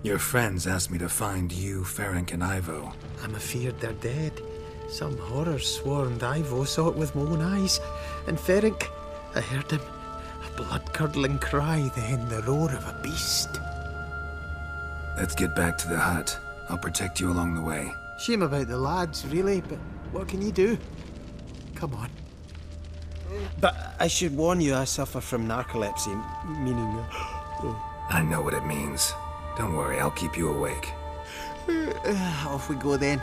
Your friends asked me to find you, Ferenc, and Ivo. I'm afeard they're dead. Some horror-sworn Ivo saw it with my own eyes. And Ferenc, I heard him. A blood-curdling cry, then the roar of a beast. Let's get back to the hut. I'll protect you along the way. Shame about the lads, really, but what can you do? Come on. But I should warn you, I suffer from narcolepsy, meaning... I know what it means. Don't worry, I'll keep you awake. Off we go then.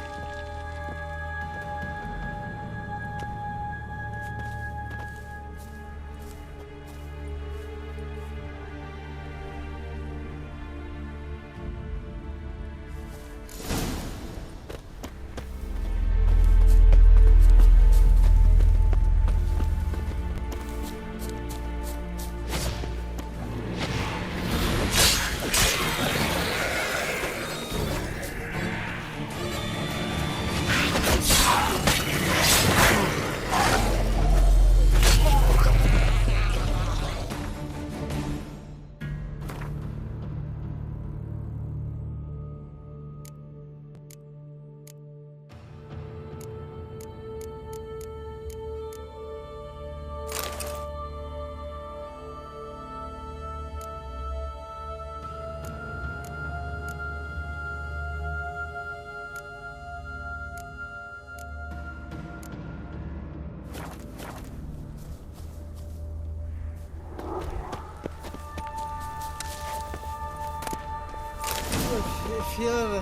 I feel a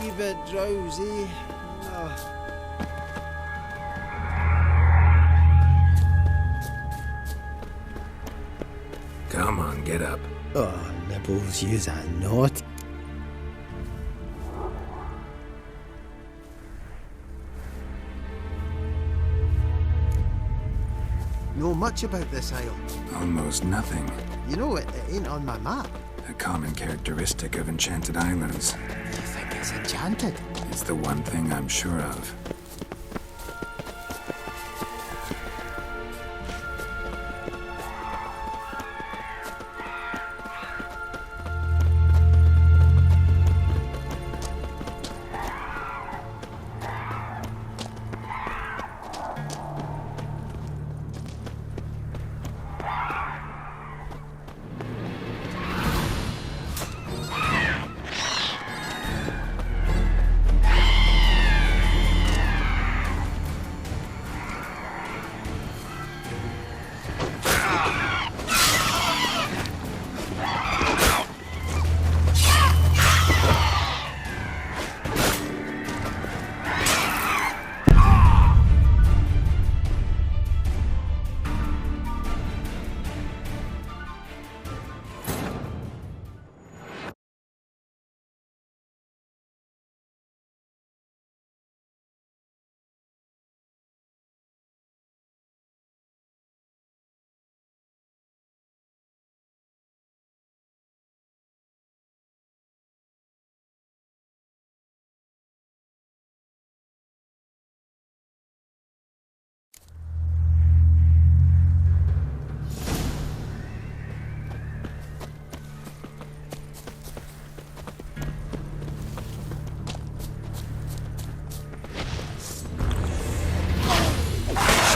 wee bit drowsy. Come on, get up. Oh, Nibbles, you's a naughty. Know much about this isle? Almost nothing. You know, it ain't on my map. A common characteristic of enchanted islands. You think it's enchanted? It's the one thing I'm sure of.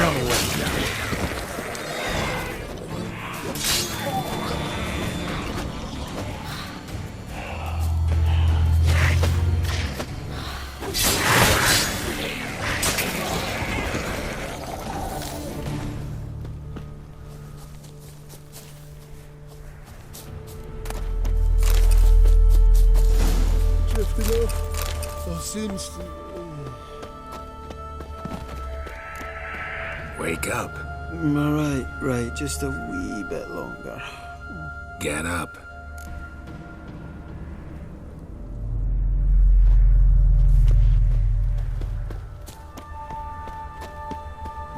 Show me what you got. Drifting off. I'll soon. Wake up. Right. Just a wee bit longer. Get up.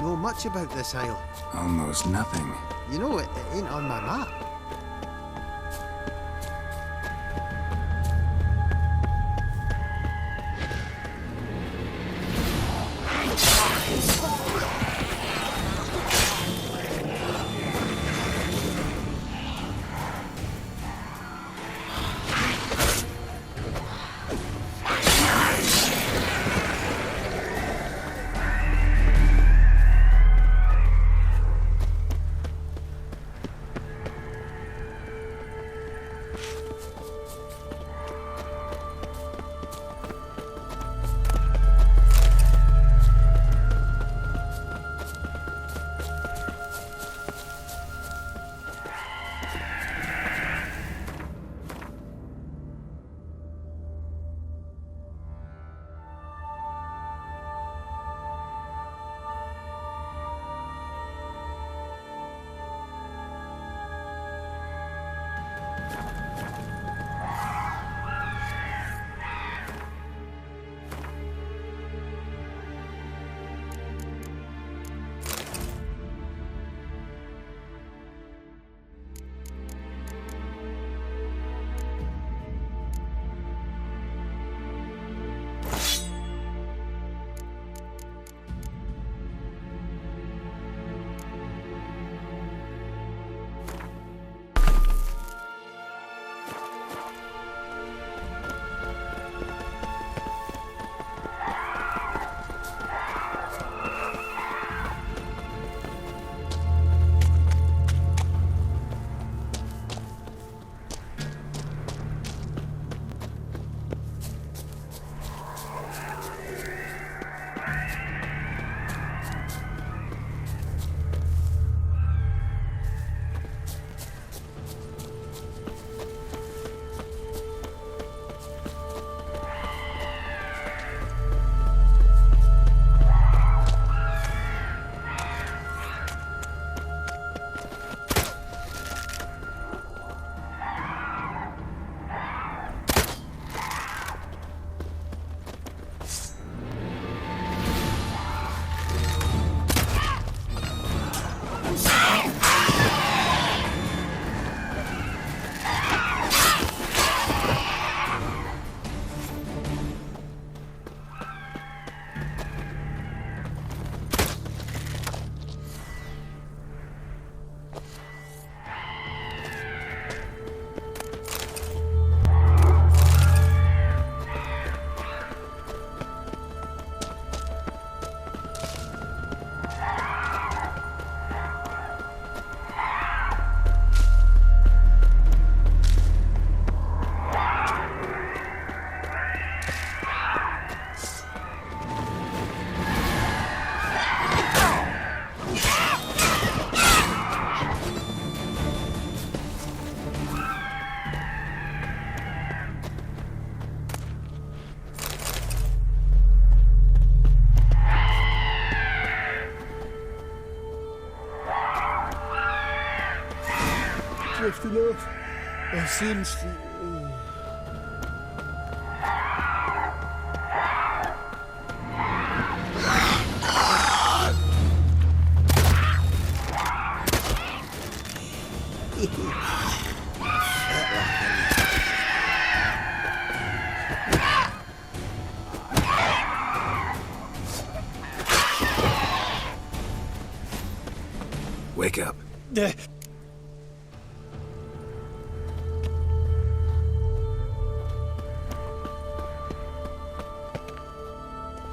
Know much about this isle? Almost nothing. You know, it ain't on my map. fast enough. I'll soon see. Wake up.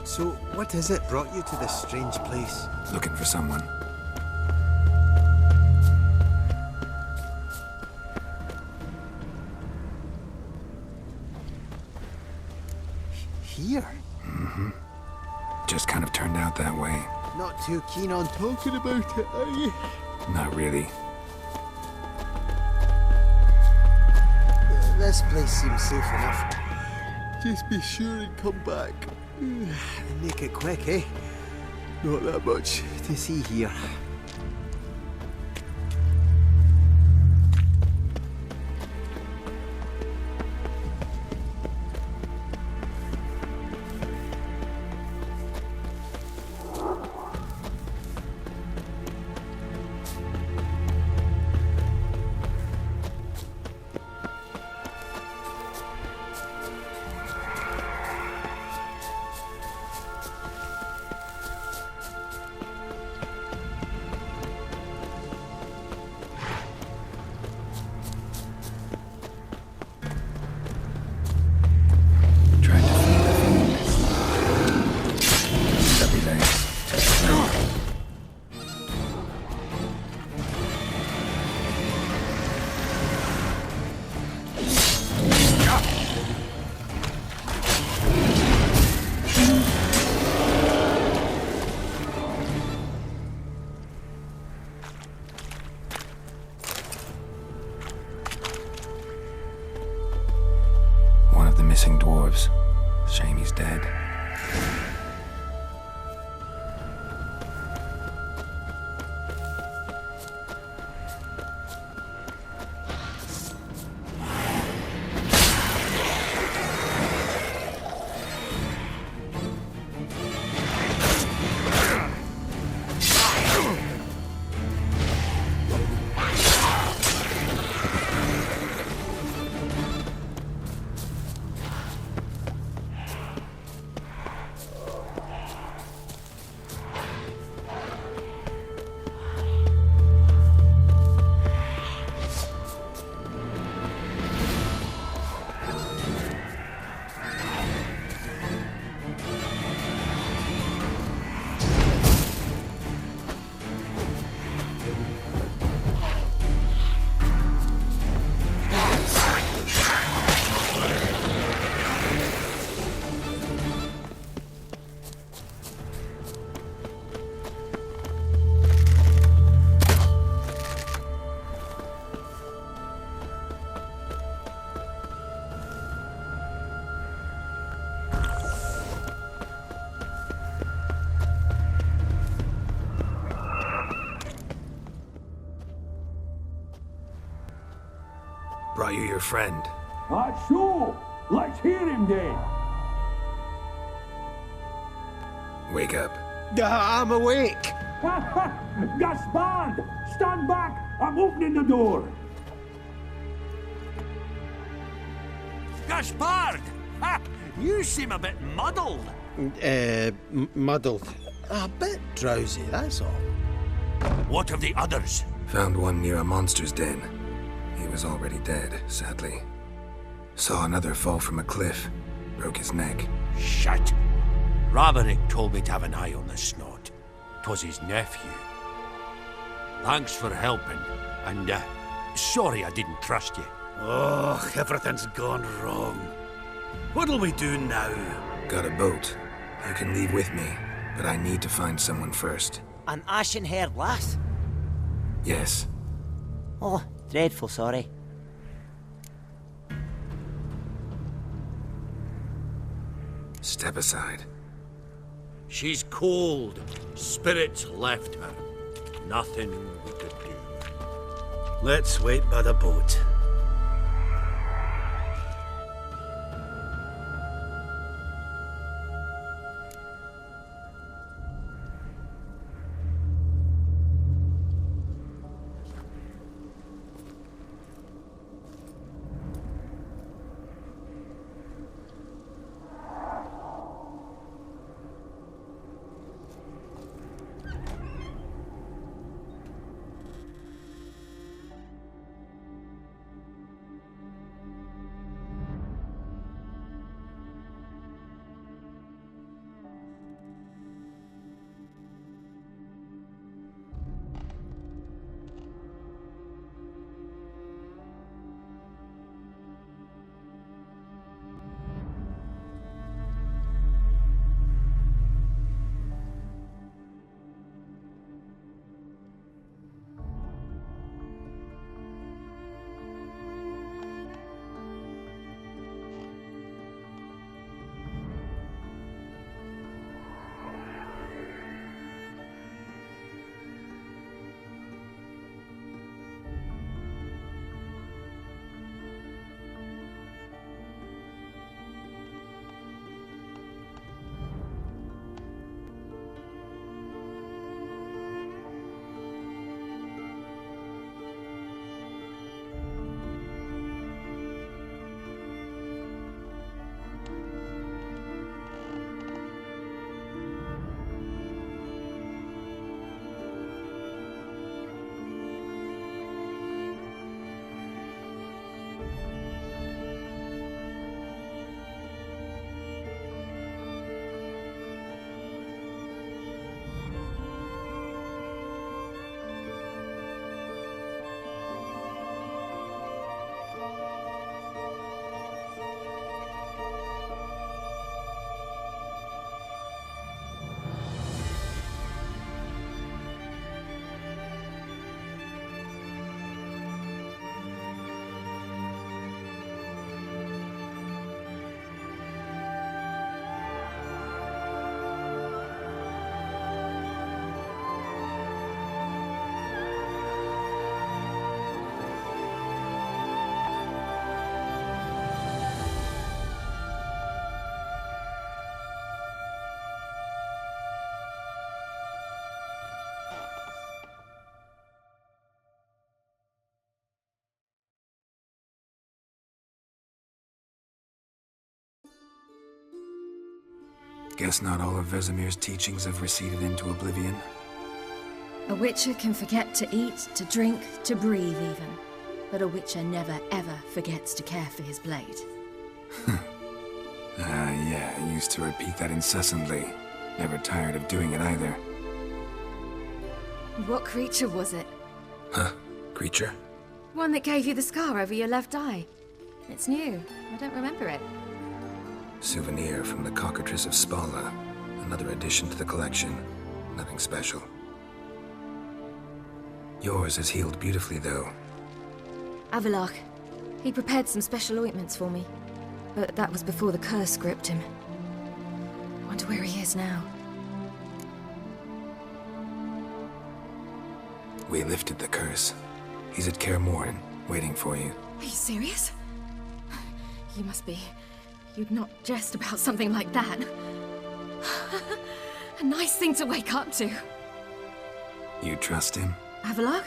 So, what is it brought you to this strange place? Looking for someone. Here? Mm-hmm. Just kind of turned out that way. Not too keen on talking about it, are you? Not really. This place seems safe enough. Just be sure and come back. And make it quick, eh? Not that much to see here. Missing dwarves. Shame he's dead. Brought you your friend. Sure. Let's hear him then. Wake up. I'm awake. Gaspard! Stand back! I'm opening the door. Gaspard! Ha! You seem a bit muddled. Muddled. A bit drowsy, that's all. What of the others? Found one near a monster's den. He was already dead, sadly. Saw another fall from a cliff. Broke his neck. Shit. Raverick told me to have an eye on the snot. 'Twas his nephew. Thanks for helping, and sorry I didn't trust you. Oh, everything's gone wrong. What'll we do now? Got a boat. You can leave with me, but I need to find someone first. An ashen-haired lass? Yes. Oh, dreadful sorry. Step aside. She's cold. Spirits left her. Nothing we could do. Let's wait by the boat. Guess not all of Vesemir's teachings have receded into oblivion. A Witcher can forget to eat, to drink, to breathe even. But a Witcher never ever forgets to care for his blade. Yeah, I used to repeat that incessantly. Never tired of doing it either. What creature was it? Huh? Creature? One that gave you the scar over your left eye. It's new. I don't remember it. Souvenir from the Cockatrice of Spala. Another addition to the collection. Nothing special. Yours has healed beautifully, though. Avallac'h. He prepared some special ointments for me. But that was before the curse gripped him. Wonder where he is now. We lifted the curse. He's at Kaer Morhen, waiting for you. Are you serious? You must be. You'd not jest about something like that. A nice thing to wake up to. You trust him? Avallac'h?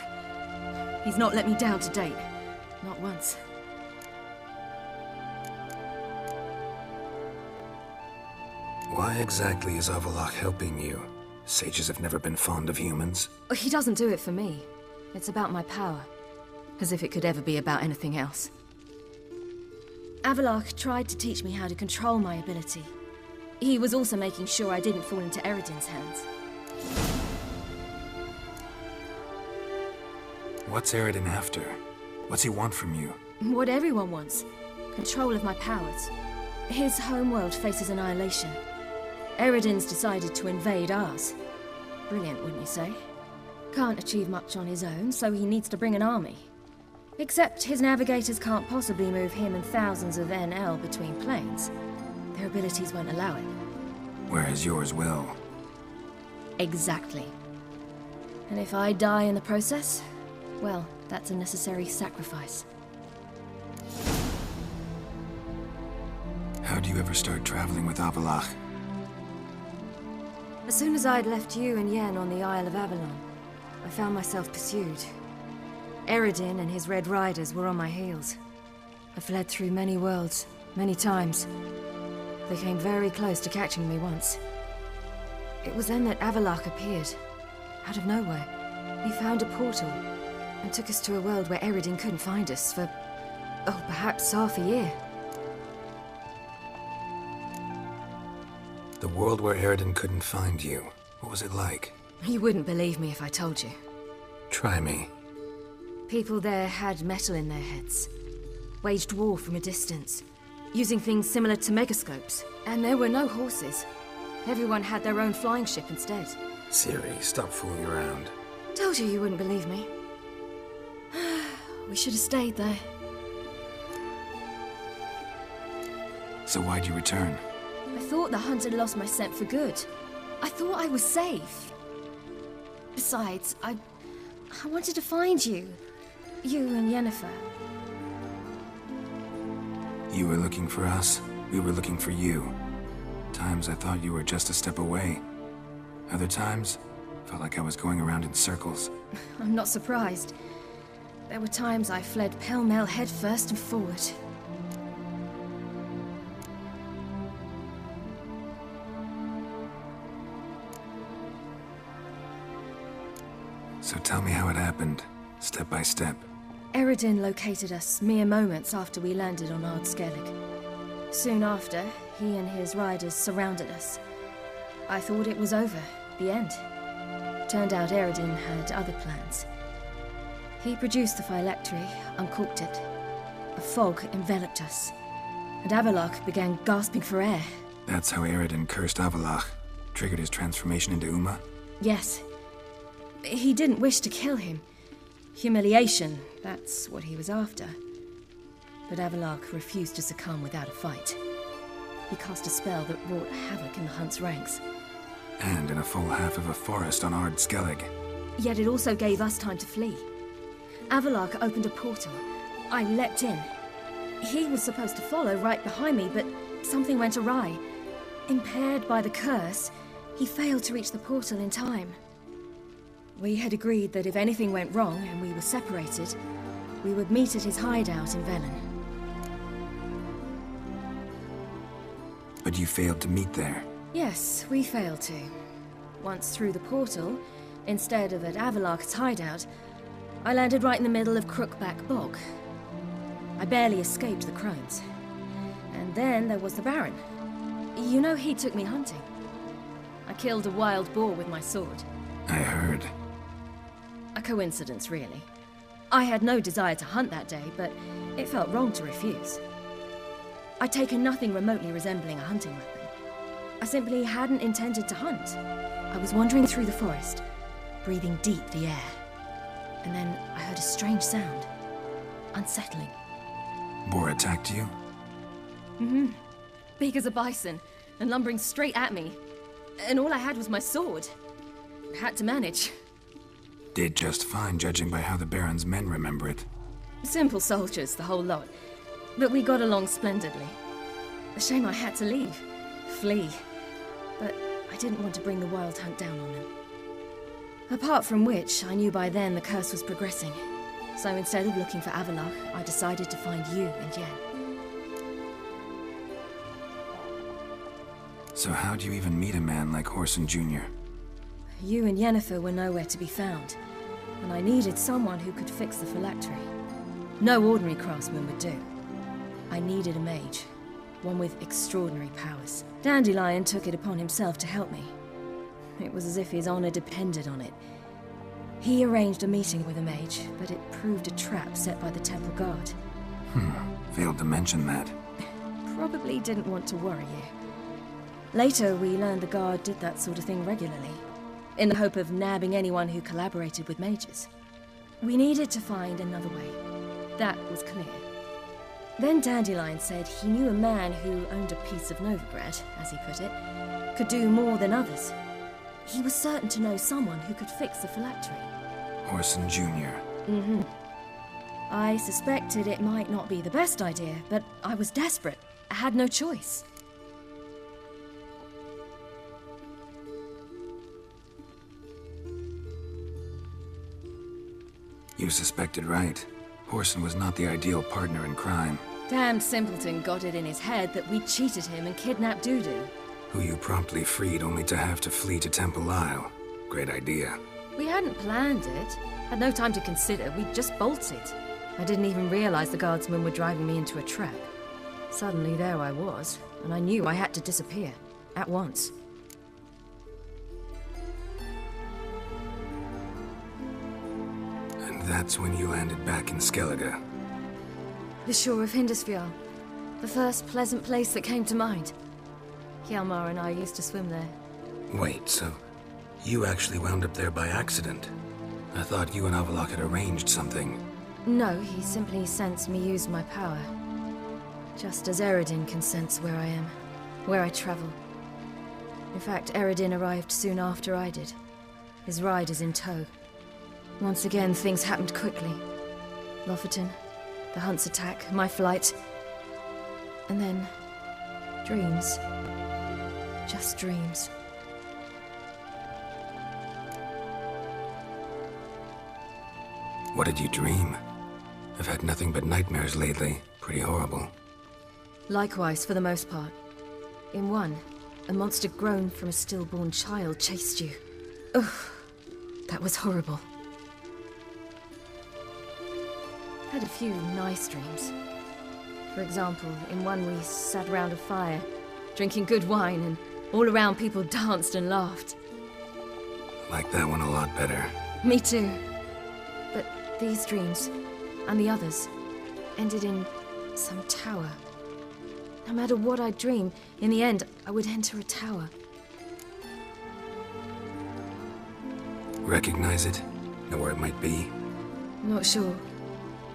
He's not let me down to date. Not once. Why exactly is Avallac'h helping you? Sages have never been fond of humans. He doesn't do it for me. It's about my power. As if it could ever be about anything else. Avallac'h tried to teach me how to control my ability. He was also making sure I didn't fall into Eredin's hands. What's Eredin after? What's he want from you? What everyone wants. Control of my powers. His homeworld faces annihilation. Eredin's decided to invade ours. Brilliant, wouldn't you say? Can't achieve much on his own, so he needs to bring an army. Except his navigators can't possibly move him and thousands of NL between planes. Their abilities won't allow it. Whereas yours will. Exactly. And if I die in the process, well, That's a necessary sacrifice. How'd you ever start traveling with Avallac'h? As soon as I'd left you and Yen on the Isle of Avalon, I found myself pursued. Eredin and his Red Riders were on my heels. I fled through many worlds, many times. They came very close to catching me once. It was then that Avallac'h appeared, out of nowhere. He found a portal, and took us to a world where Eredin couldn't find us for, oh, perhaps half a year. The world where Eredin couldn't find you. What was it like? You wouldn't believe me if I told you. Try me. People there had metal in their heads, waged war from a distance, using things similar to megascopes. And there were no horses. Everyone had their own flying ship instead. Ciri, stop fooling around. Told you wouldn't believe me. We should have stayed there. So why'd you return? I thought the hunt had lost my scent for good. I thought I was safe. Besides, I wanted to find you. You and Yennefer. You were looking for us. We were looking for you. Times I thought you were just a step away. Other times, felt like I was going around in circles. I'm not surprised. There were times I fled pell-mell head first and forward. So tell me how it happened, step by step. Eredin located us mere moments after we landed on Ard Skellig. Soon after, he and his riders surrounded us. I thought it was over, the end. Turned out Eredin had other plans. He produced the phylactery, uncorked it. A fog enveloped us, and Avallac'h began gasping for air. That's how Eredin cursed Avallac'h, triggered his transformation into Uma? Yes. He didn't wish to kill him. Humiliation, that's what he was after. But Avallac'h refused to succumb without a fight. He cast a spell that wrought havoc in the hunt's ranks. And in a full half of a forest on Ard Skellig. Yet it also gave us time to flee. Avallac'h opened a portal. I leapt in. He was supposed to follow right behind me, but something went awry. Impaired by the curse, he failed to reach the portal in time. We had agreed that if anything went wrong and we were separated, we would meet at his hideout in Velen. But you failed to meet there. Yes, we failed to. Once through the portal, instead of at Avallac'h's hideout, I landed right in the middle of Crookback Bog. I barely escaped the crones. And then there was the Baron. You know, he took me hunting. I killed a wild boar with my sword. I heard. A coincidence, really. I had no desire to hunt that day, but it felt wrong to refuse. I'd taken nothing remotely resembling a hunting weapon. I simply hadn't intended to hunt. I was wandering through the forest, breathing deep the air. And then I heard a strange sound. Unsettling. Boar attacked you? Mm-hmm. Big as a bison, and lumbering straight at me. And all I had was my sword. Had to manage. Did just fine, judging by how the Baron's men remember it. Simple soldiers, the whole lot. But we got along splendidly. A shame I had to leave. Flee. But I didn't want to bring the Wild Hunt down on them. Apart from which, I knew by then the curse was progressing. So instead of looking for Avallac'h, I decided to find you and Yen. So how'd you even meet a man like Whoreson Jr.? You and Yennefer were nowhere to be found, and I needed someone who could fix the phylactery. No ordinary craftsman would do. I needed a mage, one with extraordinary powers. Dandelion took it upon himself to help me. It was as if his honor depended on it. He arranged a meeting with a mage, but it proved a trap set by the Temple Guard. Failed to mention that. Probably didn't want to worry you. Later, we learned the Guard did that sort of thing regularly, in the hope of nabbing anyone who collaborated with mages. We needed to find another way. That was clear. Then Dandelion said he knew a man who owned a piece of Novigrad, as he put it, could do more than others. He was certain to know someone who could fix the phylactery. Whoreson Jr. Mm-hmm. I suspected it might not be the best idea, but I was desperate. I had no choice. You suspected right. Whoreson was not the ideal partner in crime. Damned simpleton got it in his head that we cheated him and kidnapped Dudu. Who you promptly freed only to have to flee to Temple Isle. Great idea. We hadn't planned it. Had no time to consider. We just bolted. I didn't even realize the guardsmen were driving me into a trap. Suddenly there I was, and I knew I had to disappear. At once. And that's when you landed back in Skellige. The shore of Hindisfjall. The first pleasant place that came to mind. Hjalmar and I used to swim there. Wait, so you actually wound up there by accident? I thought you and Avallac'h had arranged something. No, he simply sensed me use my power. Just as Eredin can sense where I am, where I travel. In fact, Eredin arrived soon after I did. His ride is in tow. Once again, things happened quickly. Lofoten, the Hunt's attack, my flight. And then... dreams. Just dreams. What did you dream? I've had nothing but nightmares lately. Pretty horrible. Likewise, for the most part. In one, a monster grown from a stillborn child chased you. Ugh, that was horrible. Had a few nice dreams. For example, in one we sat around a fire, drinking good wine, and all around people danced and laughed. Like that one a lot better. Me too. But these dreams, and the others, ended in some tower. No matter what I dream, in the end, I would enter a tower. Recognize it? Know where it might be? Not sure.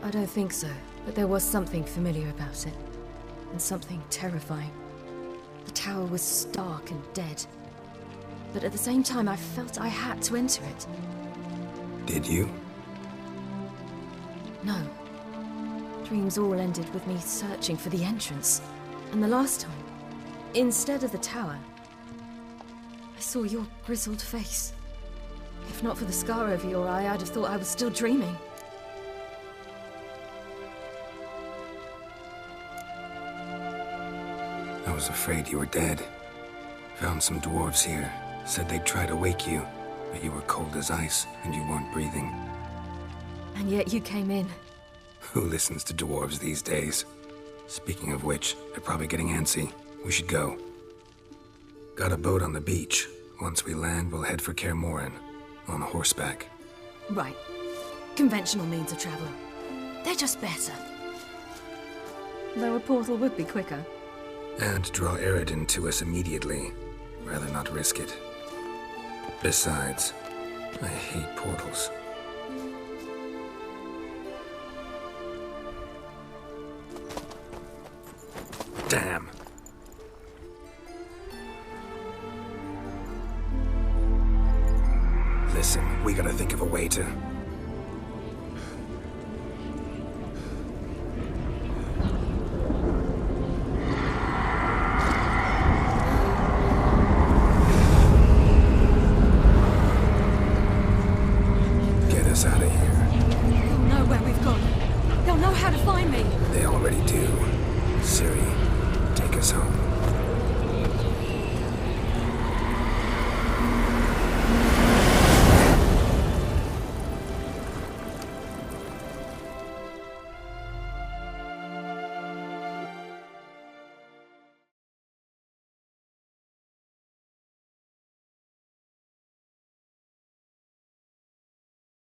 I don't think so, but there was something familiar about it. And something terrifying. The tower was stark and dead. But at the same time, I felt I had to enter it. Did you? No. Dreams all ended with me searching for the entrance. And the last time, instead of the tower, I saw your grizzled face. If not for the scar over your eye, I'd have thought I was still dreaming. I was afraid you were dead. Found some dwarves here. Said they'd try to wake you, but you were cold as ice and you weren't breathing. And yet you came in. Who listens to dwarves these days? Speaking of which, they're probably getting antsy. We should go. Got a boat on the beach. Once we land, we'll head for Kaer Morhen. On horseback. Right. Conventional means of travel. They're just better. Though a portal would be quicker. And draw Eredin to us immediately. Rather not risk it. Besides, I hate portals. Damn. Listen, we gotta think of a way to... get us out of here. They'll know where we've gone. They'll know how to find me. They already do. Ciri, take us home.